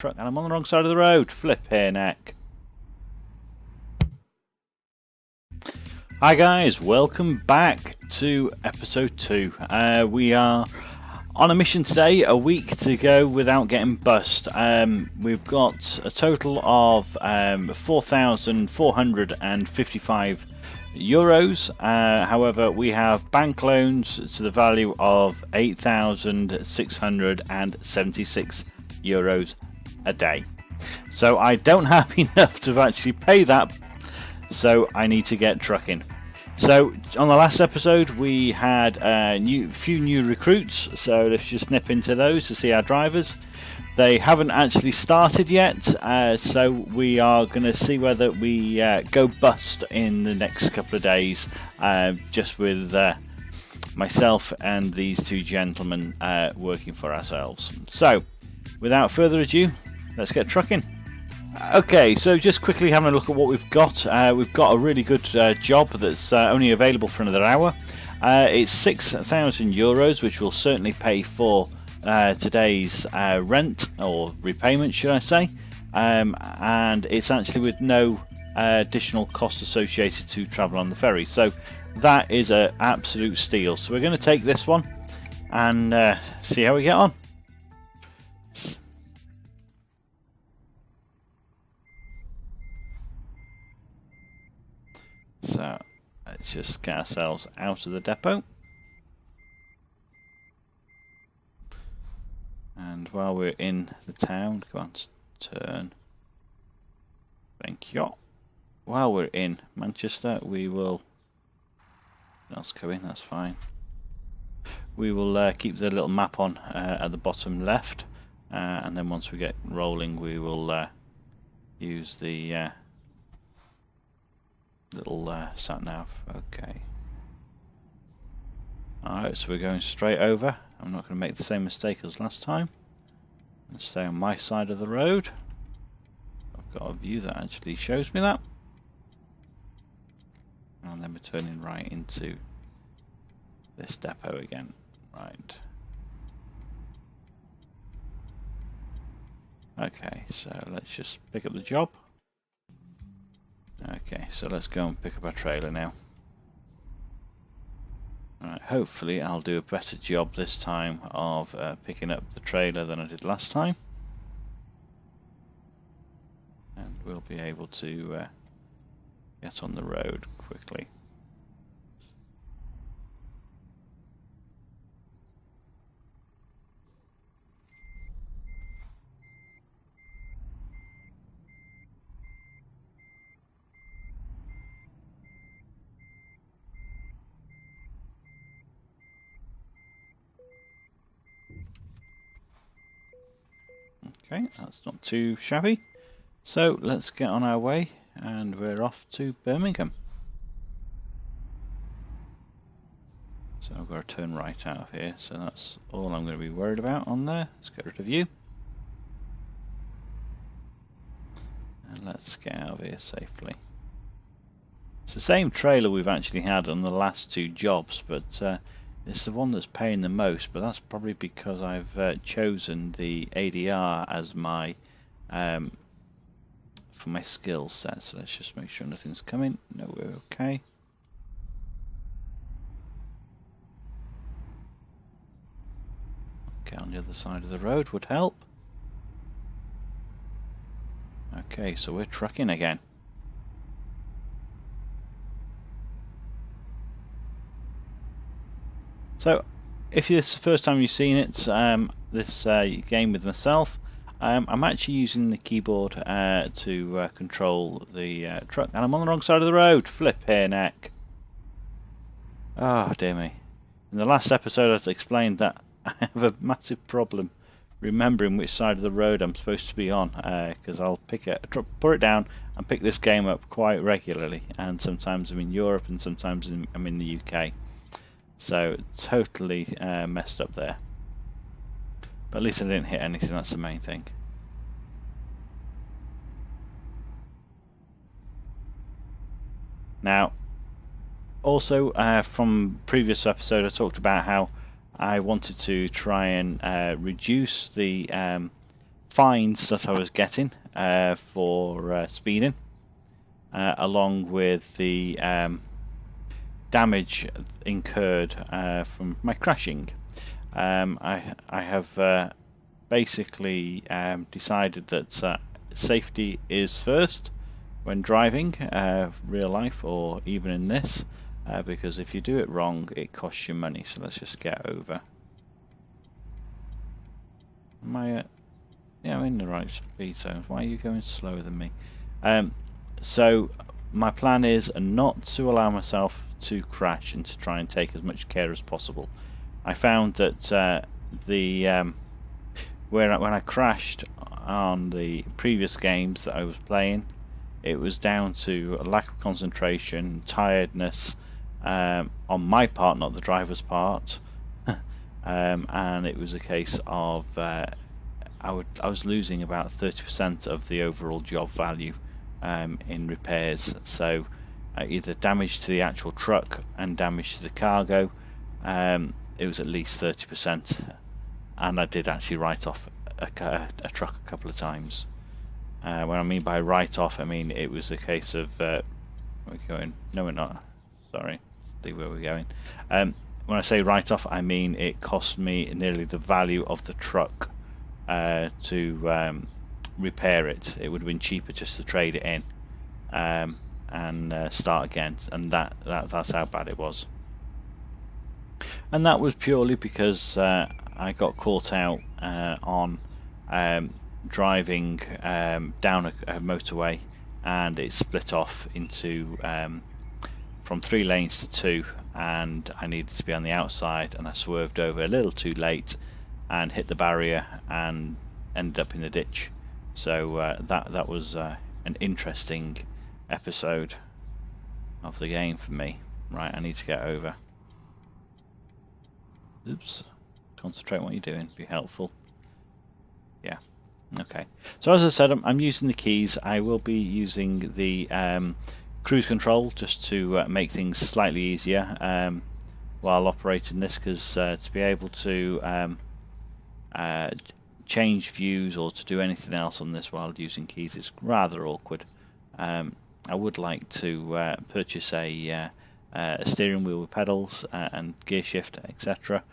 truck and I'm on the wrong side of the road. Flip here, neck. Hi guys, welcome back to episode 2. We are on a mission today, a week to go without getting bust. We've got a total of 4,455 euros. However, we have bank loans to the value of 8,676 euros a day. So I don't have enough to actually pay that, so I need to get trucking. So on the last episode we had a few new recruits, so let's just nip into those to see our drivers. They haven't actually started yet, so we are going to see whether we go bust in the next couple of days, just with myself and these two gentlemen working for ourselves. So without further ado, let's get trucking. Okay, so just quickly having a look at what we've got. We've got a really good job that's only available for another hour. It's 6,000 euros, which will certainly pay for today's rent, or repayment should I say, and it's actually with no additional cost associated to travel on the ferry, so that is an absolute steal. So we're going to take this one and see how we get on. So let's just get ourselves out of the depot. And while we're in the town, come on, turn. Thank you. While we're in Manchester, we will. Let's go in, that's fine. We will keep the little map on at the bottom left, and then once we get rolling, we will use the little sat nav. Okay. Alright, so we're going straight over. I'm not going to make the same mistake as last time. Let's stay on my side of the road. I've got a view that actually shows me that. And then we're turning right into this depot again. Right. Okay, so let's just pick up the job. Okay, so let's go and pick up our trailer now. Alright, hopefully I'll do a better job this time of picking up the trailer than I did last time. And we'll be able to get on the road quickly. Okay, that's not too shabby. So let's get on our way, and we're off to Birmingham. So I've got to turn right out of here, so that's all I'm going to be worried about on there. Let's get rid of you. And let's get out of here safely. It's the same trailer we've actually had on the last two jobs, but it's the one that's paying the most, but that's probably because I've chosen the ADR as my for my skill set. So let's just make sure nothing's coming. No, we're okay. Okay, on the other side of the road would help. Okay, so we're trucking again. So, if this is the first time you've seen it, this game with myself, I'm actually using the keyboard to control the truck, and I'm on the wrong side of the road. Flip here, neck. Oh, dear me. In the last episode I explained that I have a massive problem remembering which side of the road I'm supposed to be on, because I'll put it down and pick this game up quite regularly, and sometimes I'm in Europe and sometimes I'm in the UK. So totally messed up there. But at least I didn't hit anything, that's the main thing. Now, also from previous episode I talked about how I wanted to try and reduce the fines that I was getting for speeding, along with the damage incurred from my crashing. I have basically decided that safety is first when driving, real life or even in this, because if you do it wrong it costs you money. So let's just get over. Am I yeah, I'm in the right speed zone. Why are you going slower than me? So my plan is not to allow myself to crash and to try and take as much care as possible. I found that when I crashed on the previous games that I was playing, it was down to a lack of concentration, tiredness on my part, not the driver's part, and it was a case of I was losing about 30% of the overall job value in repairs. So either damage to the actual truck and damage to the cargo, it was at least 30%, and I did actually write off a truck a couple of times. When I mean by write off, I mean it was a case of we're going. No, we're not. Sorry, see where we're going. When I say write off, I mean it cost me nearly the value of the truck to repair it. It would have been cheaper just to trade it in and start again, and that's how bad it was. And that was purely because I got caught out on driving down a motorway, and it split off into from 3 lanes to 2, and I needed to be on the outside, and I swerved over a little too late and hit the barrier and ended up in the ditch. So that was an interesting episode of the game for me. Right, I need to get over. Oops. Concentrate on what you're doing. Be helpful. Yeah. Okay. So as I said, I'm using the keys. I will be using the cruise control just to make things slightly easier while operating this, because to be able to change views or to do anything else on this while using keys is rather awkward. I would like to purchase a steering wheel with pedals and gear shift, etc.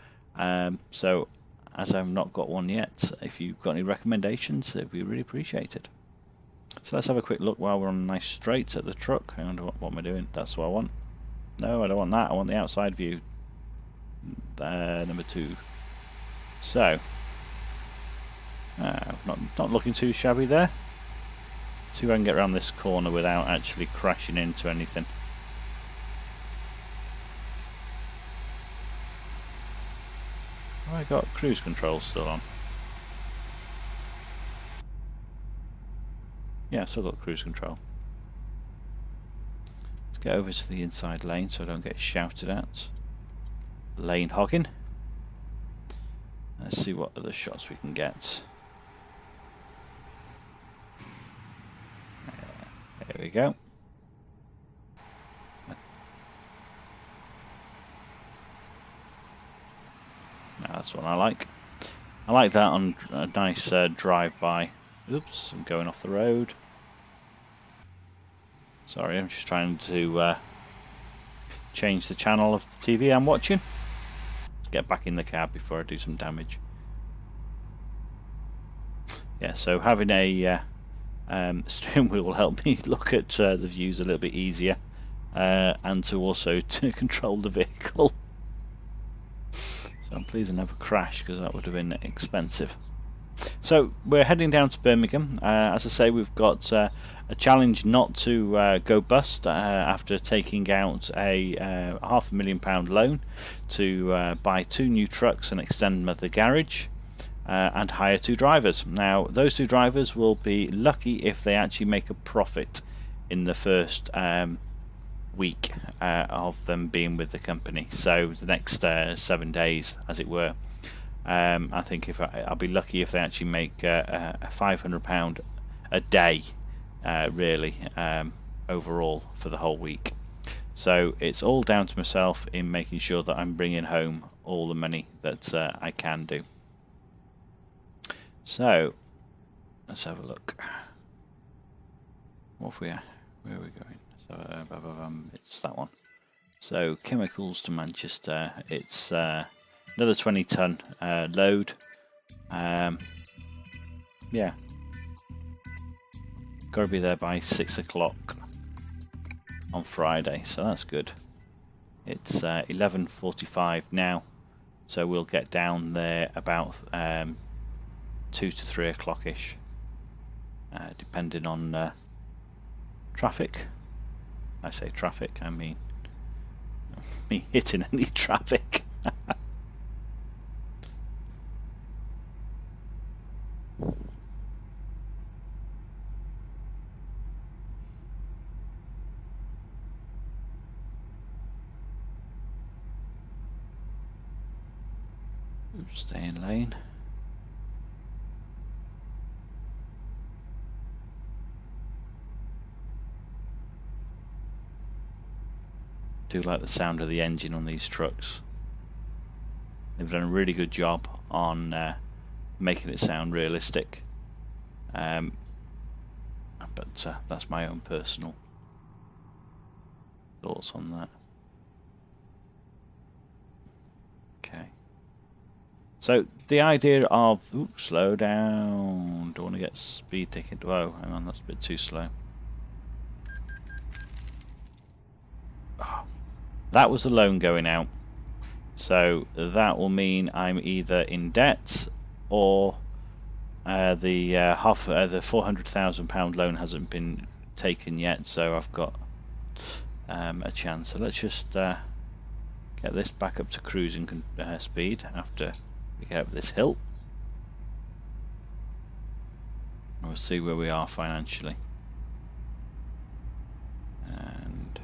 So as I've not got one yet, if you've got any recommendations, it'd be really appreciated. So let's have a quick look while we're on a nice straight at the truck. I wonder what am I doing? That's what I want. No, I don't want that. I want the outside view. Number 2. So not looking too shabby there. See if I can get around this corner without actually crashing into anything. Have I got cruise control still on? Yeah, still got cruise control. Let's get over to the inside lane so I don't get shouted at. Lane hogging. Let's see what other shots we can get. There we go. Now that's what I like. I like that on a nice drive-by. Oops, I'm going off the road. Sorry, I'm just trying to change the channel of the TV I'm watching. Let's get back in the cab before I do some damage. Yeah, so having a steering wheel will help me look at the views a little bit easier, and to also to control the vehicle. So I'm pleased I never crashed, because that would have been expensive. So we're heading down to Birmingham. As I say, we've got a challenge not to go bust after taking out a £500,000 loan to buy 2 new trucks and extend them at the garage. And hire 2 drivers. Now those 2 drivers will be lucky if they actually make a profit in the first week of them being with the company. So the next 7 days, as it were. I think if I'll be lucky if they actually make a £500 a day, really, overall for the whole week. So it's all down to myself in making sure that I'm bringing home all the money that I can do. So let's have a look. What have we? Where are we going? So it's that one. So chemicals to Manchester. It's another 20-ton load. Yeah, got to be there by 6 o'clock on Friday, so that's good. It's 11:45 now, so we'll get down there about 2 to 3 o'clock ish, depending on traffic. I say traffic, I mean me hitting any traffic. Stay in lane. Do like the sound of the engine on these trucks. They've done a really good job on making it sound realistic. But that's my own personal thoughts on that. Okay. So the idea of slow down. Don't want to get speed ticket. Whoa, hang on, that's a bit too slow. Oh, that was the loan going out. So that will mean I'm either in debt or the £400,000 loan hasn't been taken yet. So I've got a chance. So let's just get this back up to cruising speed after we get up this hill. We'll see where we are financially. And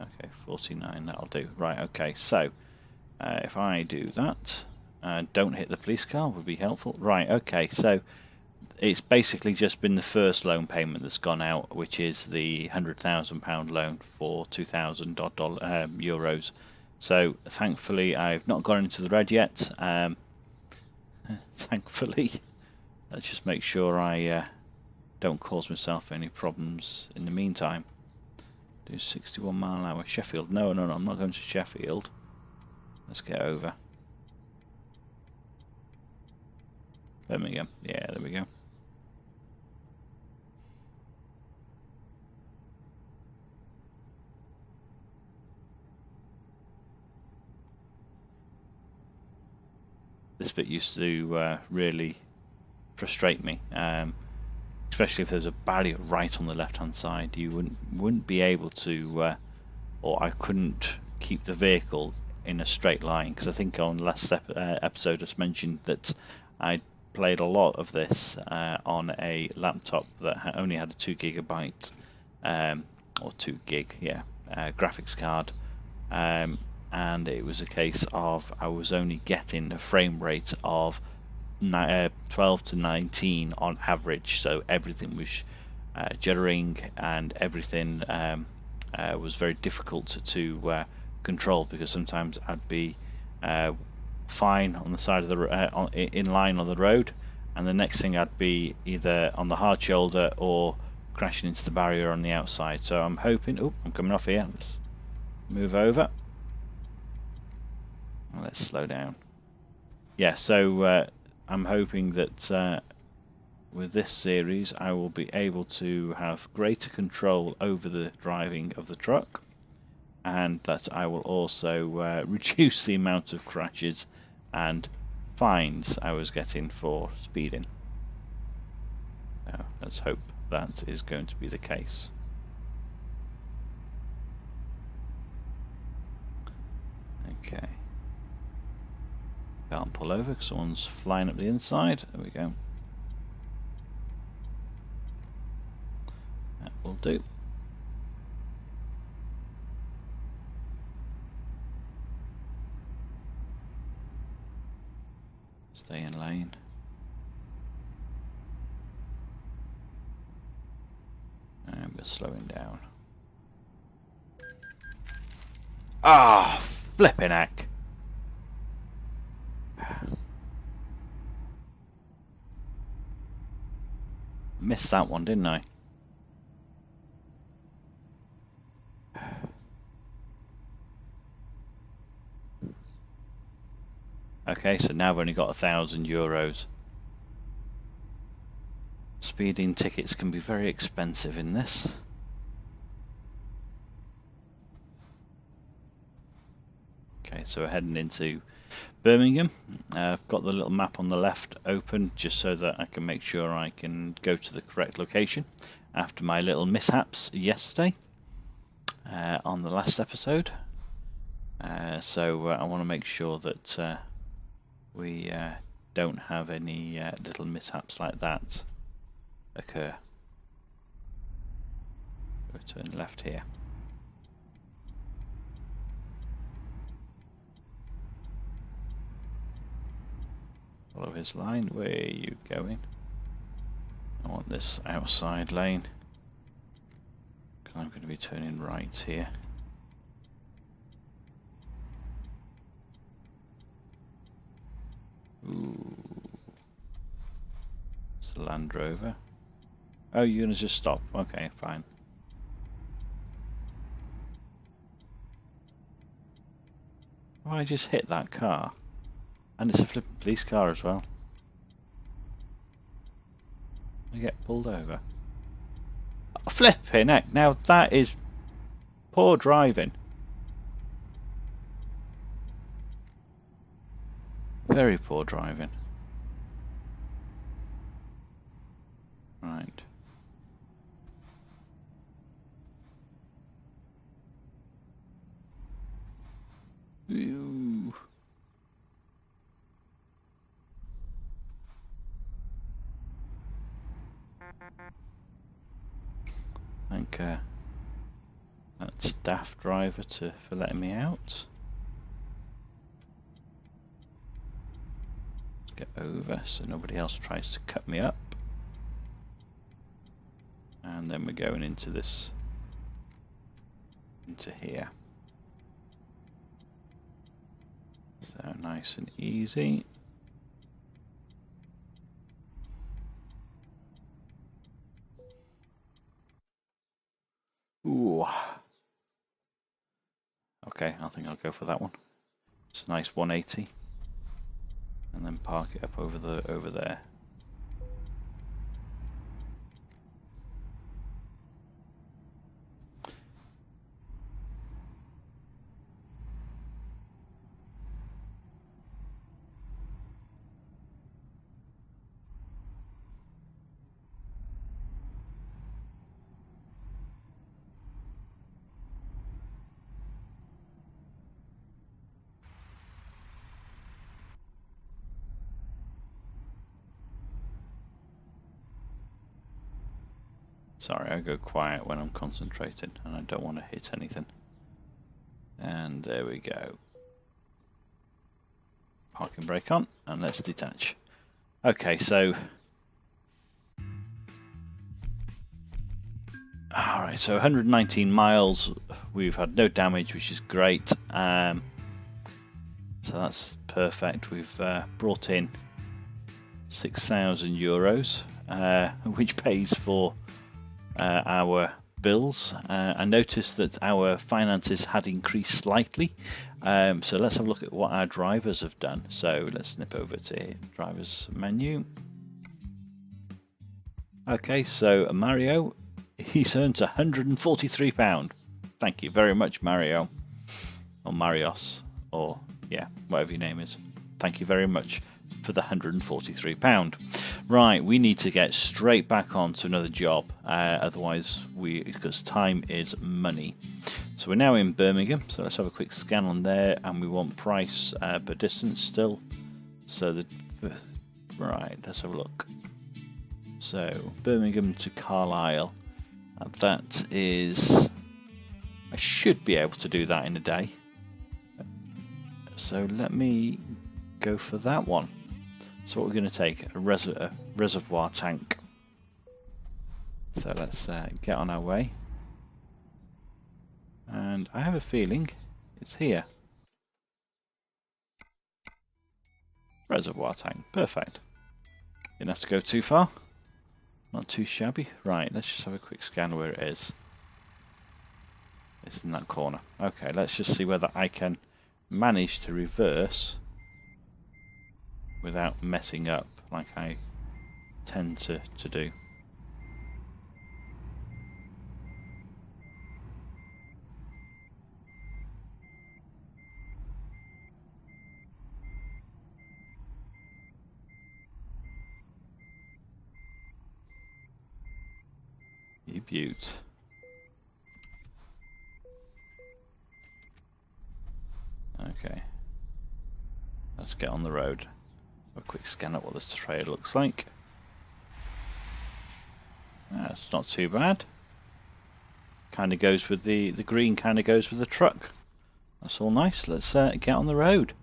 okay, 49, that'll do. Right, okay, so if I do that, don't hit the police car would be helpful. Right, okay, so it's basically just been the first loan payment that's gone out, which is the £100,000 loan for 2,000 odd euros. So thankfully I've not gone into the red yet. Thankfully, let's just make sure I don't cause myself any problems in the meantime. Do 61 mile an hour. Sheffield. No, I'm not going to Sheffield. Let's get over. Birmingham. Yeah, there we go. This bit used to really frustrate me, especially if there's a barrier right on the left-hand side. You wouldn't be able to, or I couldn't keep the vehicle in a straight line, because I think on the last episode I just mentioned that I played a lot of this on a laptop that only had a 2 gigabyte or 2 gig, yeah, graphics card. And it was a case of I was only getting a frame rate of 12 to 19 on average, so everything was jittering and everything was very difficult to control, because sometimes I'd be fine on the side of the in line on the road, and the next thing I'd be either on the hard shoulder or crashing into the barrier on the outside. So I'm hoping. Oh, I'm coming off here. Let's move over. Let's slow down. Yeah, so I'm hoping that with this series I will be able to have greater control over the driving of the truck, and that I will also reduce the amount of crashes and fines I was getting for speeding. So let's hope that is going to be the case. Okay. Can't pull over because someone's flying up the inside. There we go. That will do. Stay in lane. And we're slowing down. Ah, Flipping heck. Missed that one, didn't I? Okay, so now I've only got €1,000. Speeding tickets can be very expensive in this. Okay, so we're heading into Birmingham. I've got the little map on the left open just so that I can make sure I can go to the correct location after my little mishaps yesterday on the last episode. So I want to make sure that we don't have any little mishaps like that occur. We'll turn left here. Follow his line. Where are you going? I want this outside lane. I'm going to be turning right here. Ooh. It's a Land Rover. Oh, you're going to just stop. Okay, fine. Oh, I just hit that car. And it's a flipping police car as well. I get pulled over. Oh, flipping heck. Now that is poor driving. Very poor driving. Right. Ooh. Thank that staff driver for letting me out. Let's get over so nobody else tries to cut me up. And then we're going into this, into here. So nice and easy. Ooh. Okay, I think I'll go for that one. It's a nice 180. And then park it up over there. Sorry, I go quiet when I'm concentrating and I don't want to hit anything. And there we go. Parking brake on and let's detach. Okay, so alright, so 119 miles, we've had no damage, which is great. So that's perfect. We've brought in €6,000, which pays for our bills. I noticed that our finances had increased slightly, so let's have a look at what our drivers have done. So let's snip over to drivers menu. Okay, so Mario, he's earned £143. Thank you very much, Mario, or Marios, or yeah, whatever your name is. Thank you very much for the £143. Right, we need to get straight back on to another job, otherwise because time is money. So we're now in Birmingham, so let's have a quick scan on there, and we want price per distance still. So right, let's have a look. So Birmingham to Carlisle, that is, I should be able to do that in a day. So let me go for that one. So what we're going to take, a reservoir tank. So let's get on our way. And I have a feeling it's here. Reservoir tank, perfect. Didn't have to go too far. Not too shabby. Right, let's just have a quick scan where it is. It's in that corner. Okay, let's just see whether I can manage to reverse without messing up like I tend to do. You beaut. Okay. Let's get on the road. A quick scan at what this trail looks like. It's not too bad. Kind of goes with the green. Kind of goes with the truck. That's all nice. Let's get on the road.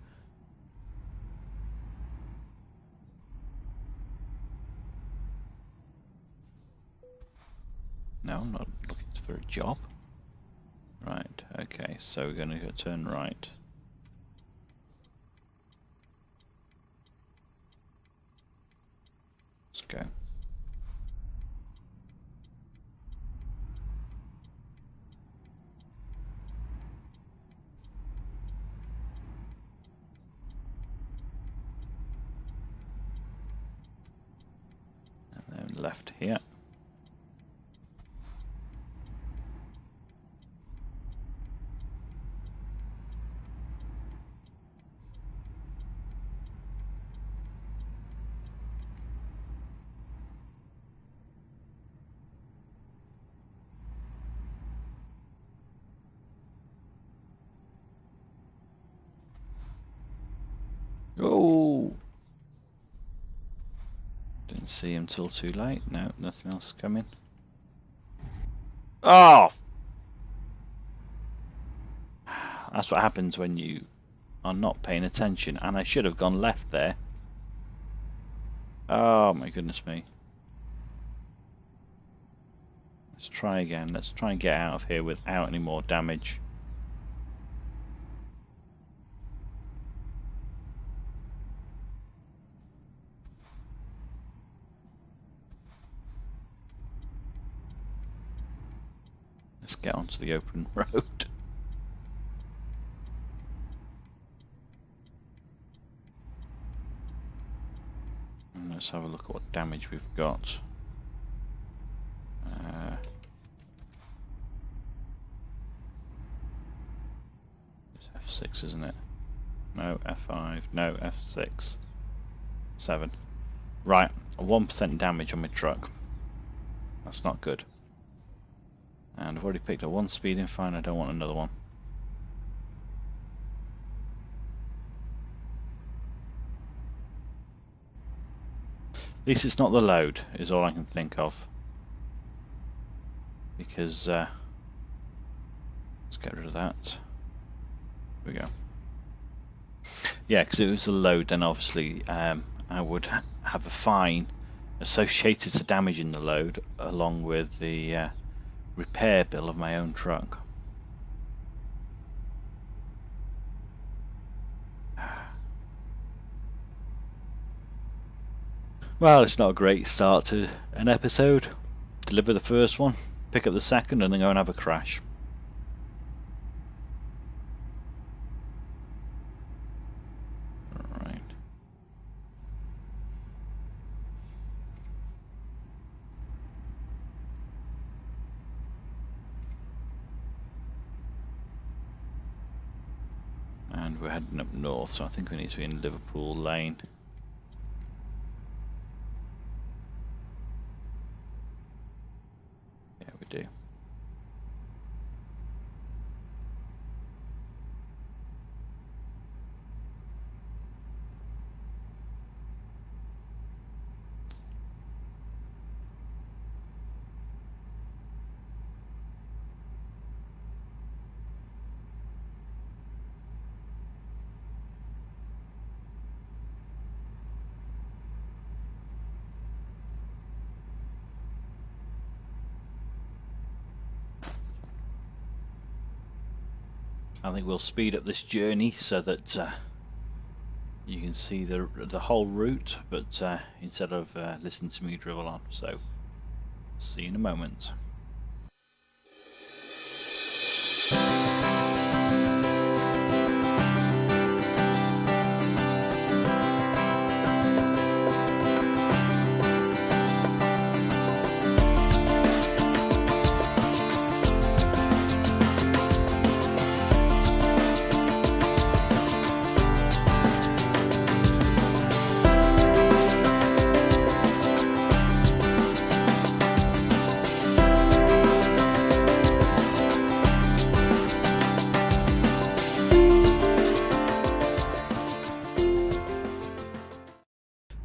No, I'm not looking for a job. Right. Okay. So we're going to turn right. Let's go. And then left here. Oh! Didn't see him till too late. No, nothing else coming. Oh! That's what happens when you are not paying attention, and I should have gone left there. Oh my goodness me. Let's try again. Let's try and get out of here without any more damage. Let's get onto the open road. And let's have a look at what damage we've got. It's F6, isn't it? No, F5. No, F6. 7. Right, 1% damage on my truck. That's not good. And I've already picked up one speeding fine, I don't want another one. At least it's not the load, is all I can think of. Because, let's get rid of that. Here we go. Yeah, because if it was the load, then obviously I would have a fine associated to damaging the load, along with the repair bill of my own truck. Well, it's not a great start to an episode. Deliver the first one, pick up the second, and then go and have a crash. Alright. And we're heading up north, so I think we need to be in Liverpool Lane. Yeah, we do. I think we'll speed up this journey so that you can see the whole route, but instead of listening to me drivel on. So see you in a moment.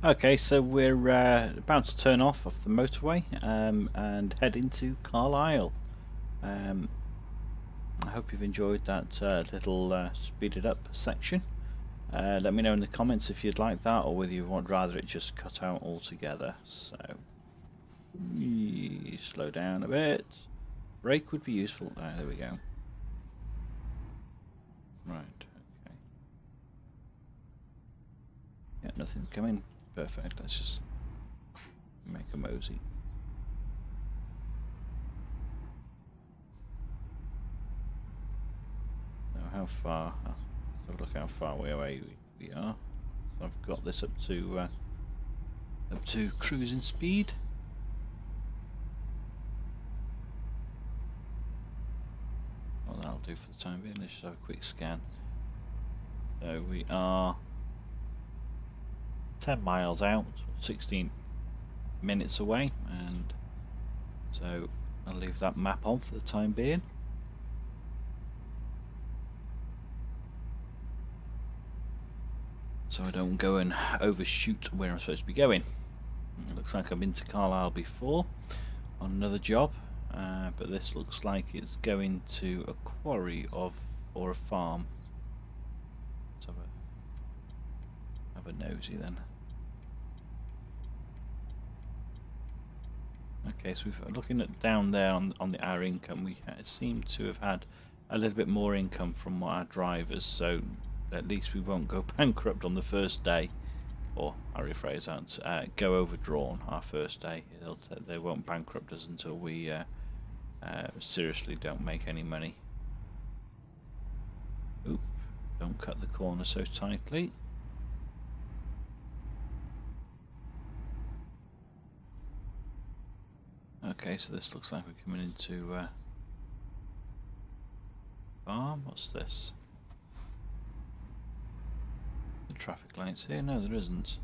Okay, so we're about to turn off the motorway and head into Carlisle. I hope you've enjoyed that little speeded up section. Let me know in the comments if you'd like that, or whether you would rather it just cut out altogether. So, slow down a bit. Brake would be useful. There we go. Right, okay. Yeah, nothing's coming. Perfect, let's just make a mosey. So how far, let's have a look how far away we are. So I've got this up to cruising speed. Well, that'll do for the time being. Let's just have a quick scan. So we are 10 miles out, 16 minutes away, and so I'll leave that map on for the time being. So I don't go and overshoot where I'm supposed to be going. It looks like I've been to Carlisle before on another job, but this looks like it's going to a quarry or a farm. Let's have a nosy then. Okay, so we're looking at down there on our income. We seem to have had a little bit more income from our drivers, so at least we won't go bankrupt on the first day, or I rephrase that, go overdrawn our first day. They won't bankrupt us until we seriously don't make any money. Oop, don't cut the corner so tightly. Okay, so this looks like we're coming into farm. What's this? The traffic lights here? No, there isn't.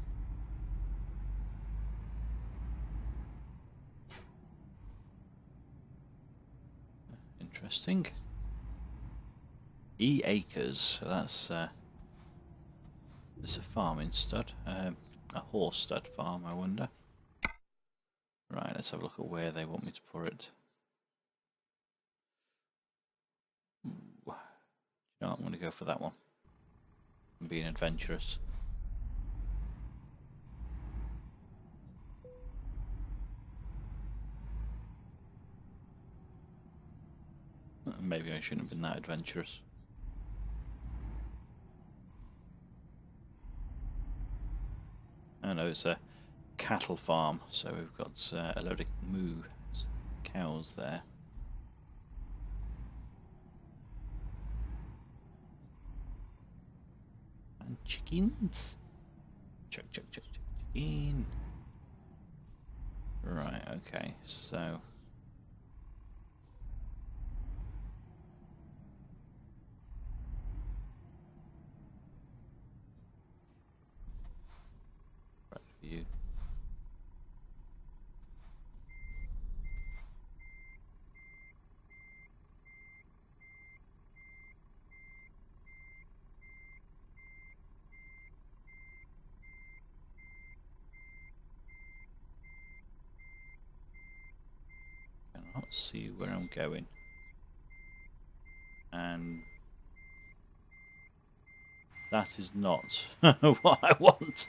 Interesting. Acres. So that's it's a farming stud, a horse stud farm. I wonder. Right, let's have a look at where they want me to put it. Ooh. No, I'm going to go for that one. I'm being adventurous. Maybe I shouldn't have been that adventurous. I know it's a cattle farm, so we've got a load of cows there. And chickens. Chuck, chuck, chuck, chuck, chicken. Right, okay, so right view. Cannot see where I'm going, and that is not what I want.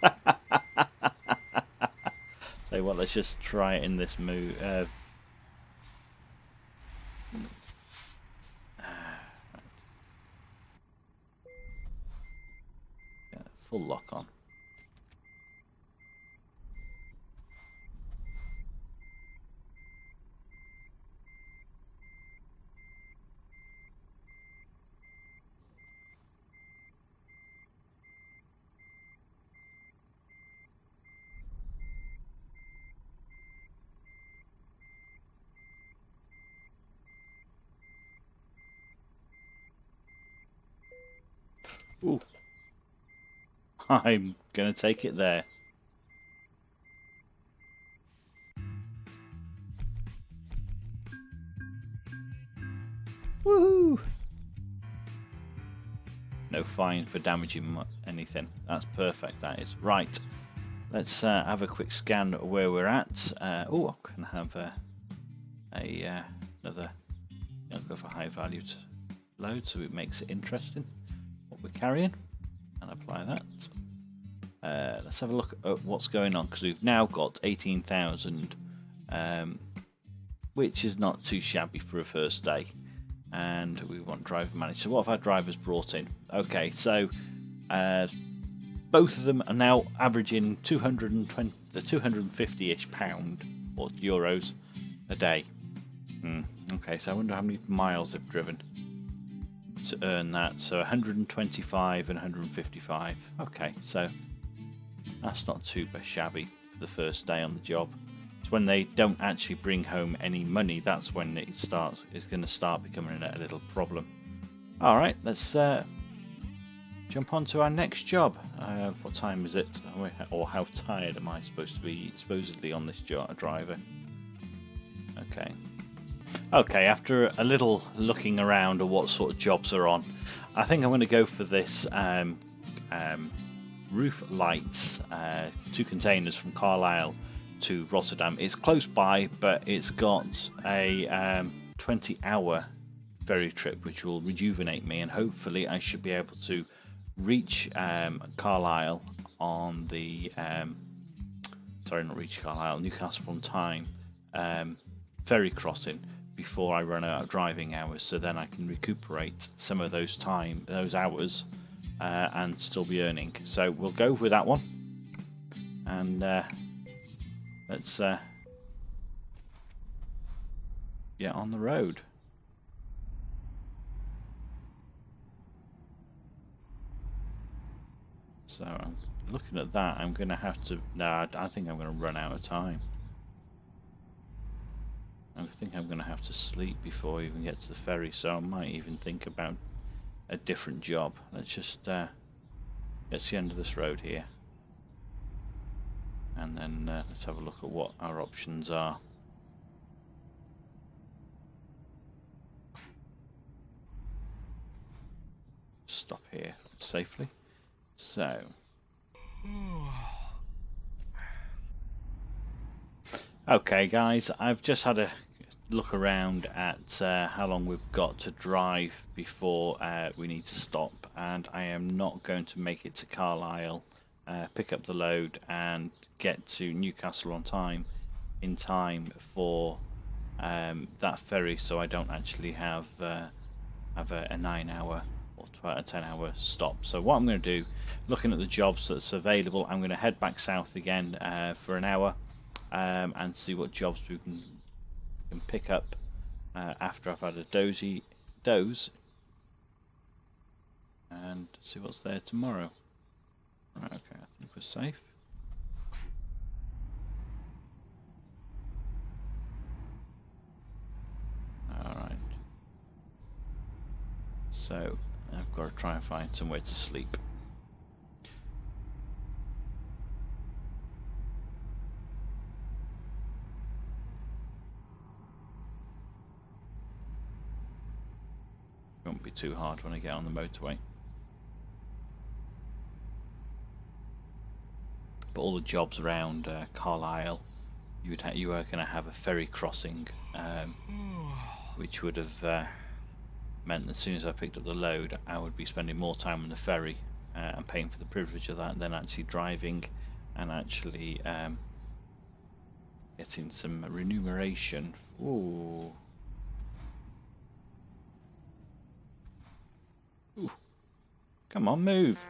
So well, let's just try it in this move. Right. full lock on. Ooh. I'm going to take it there. Woohoo! No fine for damaging anything. That's perfect, that is. Right, let's have a quick scan of where we're at. Oh, I can have another. I'll go for high value to load, so it makes it interesting what we're carrying, and apply that. Let's have a look at what's going on, because we've now got 18,000, which is not too shabby for a first day. And we want driver managed. So what have our drivers brought in? Okay, so both of them are now averaging 250-ish pound or euros a day. Okay, so I wonder how many miles they've driven to earn that. So 125 and 155. Okay, so that's not too shabby for the first day on the job. It's when they don't actually bring home any money, that's when it's going to start becoming a little problem. All right, let's jump on to our next job. What time is it? Or how tired am I supposed to be supposedly on this driver? Okay, after a little looking around at what sort of jobs are on, I think I'm going to go for this roof lights, 2 containers from Carlisle to Rotterdam. It's close by, but it's got a 20-hour ferry trip, which will rejuvenate me, and hopefully I should be able to reach Carlisle on the Newcastle on time ferry crossing before I run out of driving hours, so then I can recuperate some of those hours and still be earning. So we'll go with that one, and let's get on the road. So I'm looking at that. I'm going to have to. No, I think I'm going to run out of time. I think I'm going to have to sleep before I even get to the ferry. So I might even think about a different job. Let's just get to the end of this road here, and then let's have a look at what our options are. Stop here safely. So okay guys, I've just had a look around at how long we've got to drive before we need to stop, and I am not going to make it to Carlisle, pick up the load and get to Newcastle on time in time for that ferry, so I don't actually have a 9-hour or a 10-hour stop. So what I'm going to do, looking at the jobs that's available, I'm going to head back south again for an hour and see what jobs we can pick up after I've had a doze and see what's there tomorrow. Right, okay, I think we're safe. Alright, so I've got to try and find somewhere to sleep. Won't be too hard when I get on the motorway. But all the jobs around Carlisle, you were going to have a ferry crossing, which would have meant that as soon as I picked up the load, I would be spending more time on the ferry and paying for the privilege of that, than actually driving and actually getting some remuneration. Ooh. Ooh. Come on, move.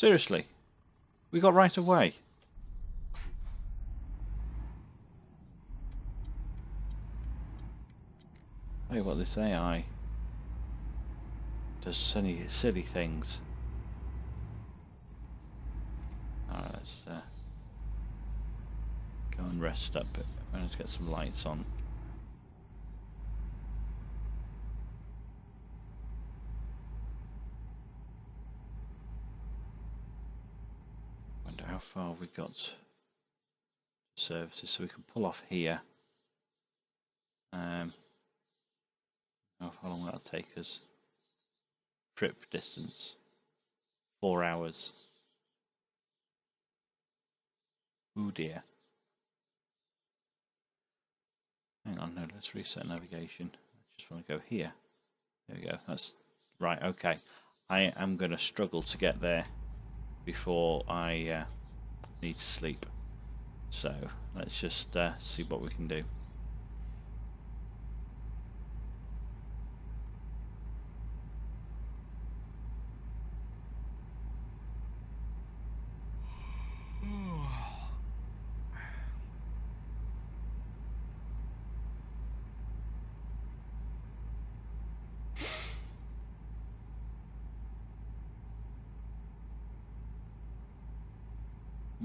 Seriously, we got right of way. Tell you what, this AI does silly things. Alright, let's go and rest up. Let's get some lights on. Wonder how far we got services, so we can pull off here. How long will that take us? Trip distance 4 hours. Oh dear. Hang on, no, let's reset navigation. I just want to go here. There we go. That's right. Okay, I am going to struggle to get there before I need to sleep. So let's just see what we can do.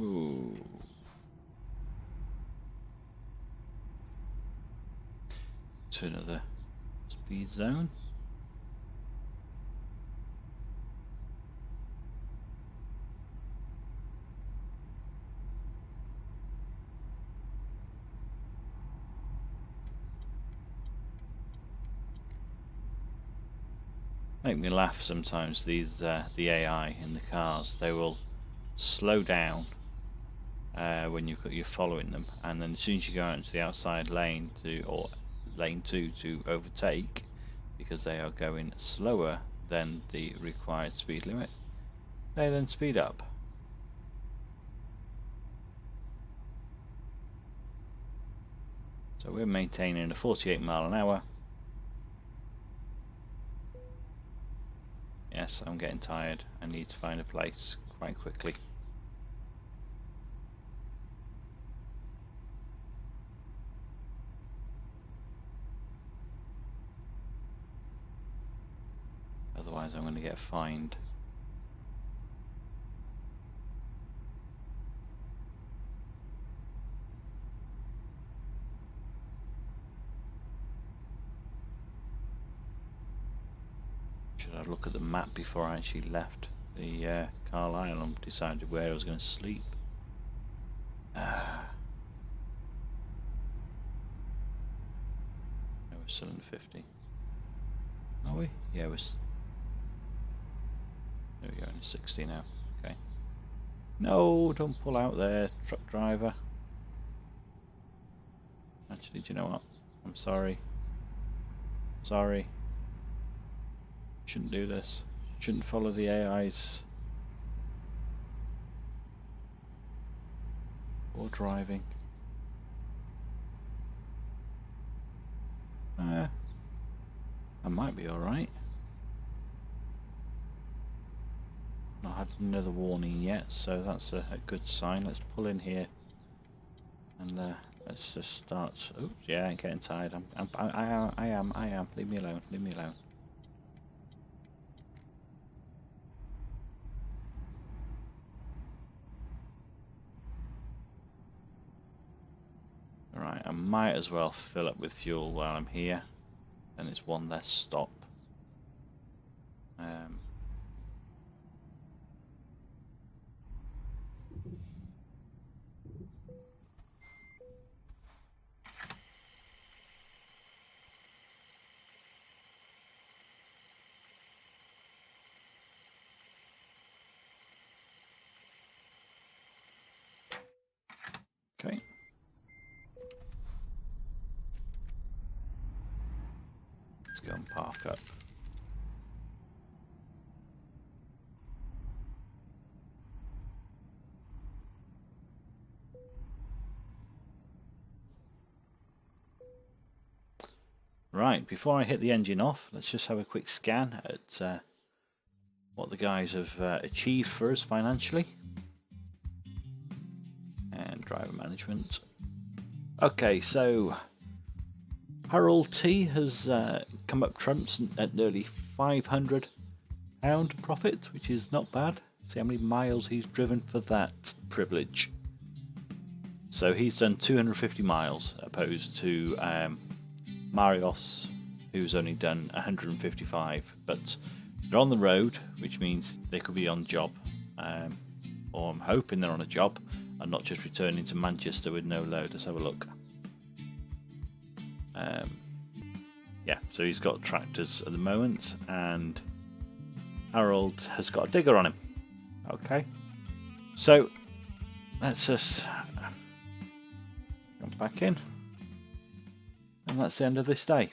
Ooh. To another speed zone. Make me laugh sometimes. These the AI in the cars, they will slow down when you're following them, and then as soon as you go out into the outside lane or lane 2 to overtake, because they are going slower than the required speed limit, they then speed up. So we're maintaining a 48 mile an hour. Yes, I'm getting tired. I need to find a place quite quickly. Otherwise I'm going to get fined. Should I look at the map before I actually left the Carlisle and decided where I was going to sleep? No, we're still in 50. Are we? Yeah, we're... There we go, in 60 now. Okay. No, don't pull out there, truck driver. Actually, do you know what? I'm sorry. Sorry. Shouldn't do this. Shouldn't follow the AIs. Or driving. I might be alright. Not had another warning yet, so that's a good sign. Let's pull in here and let's just start. Oh yeah, I'm getting tired. I am. Leave me alone. Leave me alone. Alright, I might as well fill up with fuel while I'm here, and it's one less stop. Okay. Let's go and park up. Right, before I hit the engine off, let's just have a quick scan at what the guys have achieved for us financially. And driver management. Okay, so Harold T has come up trumps at nearly £500 profit, which is not bad. See how many miles he's driven for that privilege. So he's done 250 miles opposed to Marios, who's only done 155. But they're on the road, which means they could be on job, or I'm hoping they're on a job and not just returning to Manchester with no load. Let's have a look. Yeah, so he's got tractors at the moment, and Harold has got a digger on him. Okay, so let's just jump back in, and that's the end of this day.